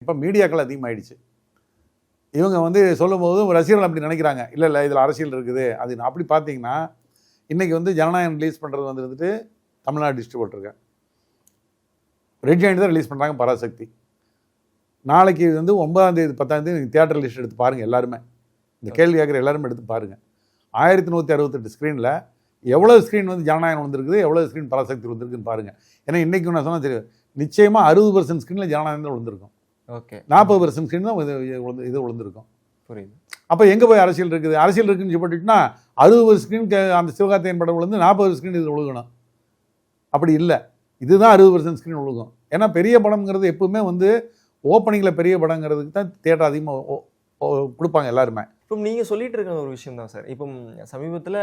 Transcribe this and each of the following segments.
இப்போ மீடியாக்கள் அதிகமாகிடுச்சு. இவங்க வந்து சொல்லும்போது ரசிகர்கள் அப்படி நினைக்கிறாங்க. இல்லை இதில் அரசியல் இருக்குது. அது அப்படி பார்த்தீங்கன்னா இன்றைக்கி வந்து ஜனநாயகம் ரிலீஸ் பண்ணுறது வந்துட்டு தமிழ்நாடு டிஸ்ட்ரிபியூட்டருங்க. ரெட் ஜாயிண்ட் தான் ரிலீஸ் பண்ணுறாங்க பராசக்தி. நாளைக்கு வந்து 9ஆம் தேதி 10ஆம் தேதி நீங்கள் தியேட்டர் லிஸ்ட் எடுத்து பாருங்கள். எல்லாருமே இந்த கேள்வி கேட்குற எல்லாருமே எடுத்து பாருங்கள். 1168 ஸ்க்ரீனில் எவ்வளோ ஸ்க்ரீன் வந்து ஜனநாயகம் வந்திருக்குது, எவ்வளோ ஸ்க்ரீன் பராசக்தி வந்திருக்குன்னு பாருங்கள். ஏன்னா இன்றைக்கி நான் சொன்னால் தெரியும், நிச்சயமாக 60% ஸ்க்ரீனில் ஜனநாயகம் தான் விழுந்திருக்கும். ஓகே, 40% ஸ்க்ரீன் தான் இது விழுந்திருக்கும். புரியுது. அப்போ எங்கே போய் அரசியல் இருக்குது? அரசியல் இருக்குன்னு சொல்லிட்டுனா 60 ஸ்க்ரீன் அந்த சிவகார்த்திகேயன் படம் விழுந்து 40 ஸ்க்ரீன் இது விழுகணும். அப்படி இல்லை, இதுதான் 60% ஸ்க்ரீன் விழுகும். ஏன்னா பெரிய படம்ங்கிறது எப்பவுமே வந்து ஓப்பனிங்கில் பெரிய படங்கிறதுக்கு தான் தியேட்டர் அதிகமாக கொடுப்பாங்க எல்லாருமே. இப்போ நீங்கள் சொல்லிட்டு இருக்க ஒரு விஷயம் தான் சார். இப்போ சமீபத்தில்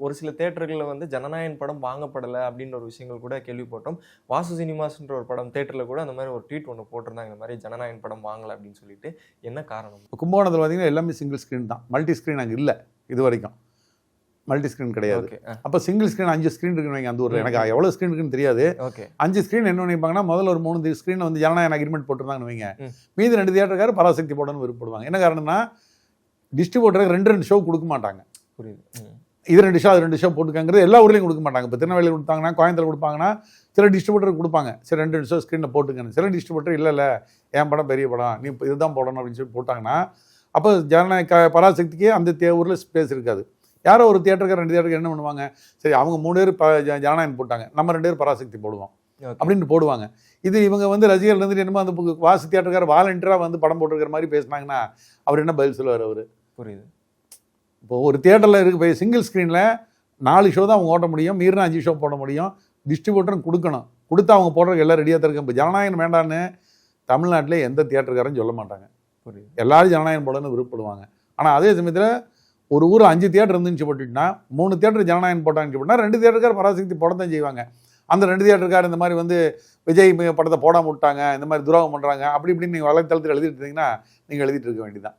ஒரு சில தேட்டர்களில் வந்து ஜனநாயகன் படம் வாங்கப்படலை அப்படின்ற ஒரு விஷயங்கள் கூட கேள்விப்பட்டோம். வாசு சினிமாஸ்ன்ற ஒரு படம் தேட்டரில் கூட அந்த மாதிரி ஒரு ட்வீட் ஒன்று போட்டிருந்தாங்க, இந்த மாதிரி ஜனநாயகன் படம் வாங்கலை அப்படின்னு சொல்லிட்டு. என்ன காரணம்? கும்பகோணத்தில் பார்த்தீங்கன்னா எல்லாமே சிங்கிள் ஸ்க்ரீன் தான், மல்டி ஸ்க்ரீன் அங்கே இல்லை. இது வரைக்கும் மல்டி ஸ்க்ரீன் கிடையாது. அப்போ சிங்கிள் ஸ்க்ரீன் 5 ஸ்க்ரீன் இருக்குன்னு வைங்க. அந்த ஊரில் எனக்கு எவ்வளோ ஸ்க்ரீன் இருக்குன்னு தெரியாது. 5 ஸ்க்ரீன் என்ன நினைப்பாங்கன்னா, முதல்ல ஒரு 3 ஸ்க்ரீனில் வந்து ஜனநாயகம் அக்ரிமெண்ட் போட்டிருந்தாங்கன்னு வைங்க. மீதி 2 தியேட்டருக்காரு பராசக்தி போடணும்னு விருப்பப்படுவாங்க. என்ன காரணம்னா, டிஸ்ட்ரிபியூட்டருக்கு 2 ஷோ கொடுக்க மாட்டாங்க. புரியுது. இது 2 ஷோ அது 2 ஷோ போட்டுக்காங்கிறது எல்லா ஊர்லேயும் கொடுக்க மாட்டாங்க. இப்போ திருநெல்வேலியில் கொடுத்தாங்கன்னா, கோயம்புத்தூர் கொடுப்பாங்கன்னா, சில டிஸ்ட்ரிபியூட்டர் கொடுப்பாங்க, சரி 2 ஷோ ஸ்க்ரீனில் போட்டுக்கன்னு. சில டிஸ்ட்ரிபியூட்டர் இல்லை என் படம் பெரிய படம், நீ இதுதான் போடணும் அப்படின்னு சொல்லி போட்டாங்கன்னா, அப்போ ஜனநாயக பராசக்திக்கு அந்த ஊரில் ஸ்பேஸ் இருக்காது. யாரோ ஒரு தியேட்டருக்கு 2 தியேட்டருக்கு என்ன பண்ணுவாங்க, சரி அவங்க 3 பேர் ஜனநாயகம் போட்டாங்க, நம்ம 2 பேர் பராசக்தி போடுவோம் அப்படின்னு போடுவாங்க. இது இவங்க வந்து ரசிகர்கள் வந்துட்டு என்னமோ அந்த வாசு தியேட்டருக்கார வாலண்டியராக வந்து படம் போட்டுருக்கிற மாதிரி பேசினாங்கன்னா அவர் என்ன பதில் சொல்லுவார்? அவர் புரியுது. இப்போ ஒரு தியேட்டரில் இருக்க சிங்கிள் ஸ்க்ரீனில் 4 ஷோ தான் அவங்க ஓட்ட முடியும், மீறினா 5 ஷோ போட முடியும். டிஸ்ட்ரிபியூட்டரும் கொடுக்கணும், கொடுத்து அவங்க போடுறதுக்கு எல்லாம் ரெடியாக தான் இருக்கும். இப்போ ஜனநாயகம் வேண்டான்னு தமிழ்நாட்டில் எந்த தியேட்டருக்காரன்னு சொல்ல மாட்டாங்க. புரியுது. எல்லாரும் ஜனநாயகம் போடணும்னு விருப்பப்படுவாங்க. ஆனால் அதே சமயத்தில் ஒரு ஊர் 5 தியேட்டர் இருந்துச்சு போட்டுட்டுனா 3 தியேட்டர் ஜனநாயகம் போட்டாங்கன்னு போட்டால் 2 தியேட்டருக்கார் பராசக்தி போட தான் செய்வாங்க. அந்த 2 தியேட்டருக்கார் இந்த மாதிரி வந்து விஜய் படத்தை போடாமல் விட்டாங்க, இந்த மாதிரி துரோகம் பண்ணுறாங்க அப்படி இப்படின்னு நீங்கள் வலைத்தளத்தில் எழுதிட்டு இருந்தீங்கன்னா நீங்கள் எழுதிட்டு இருக்க வேண்டியதான்.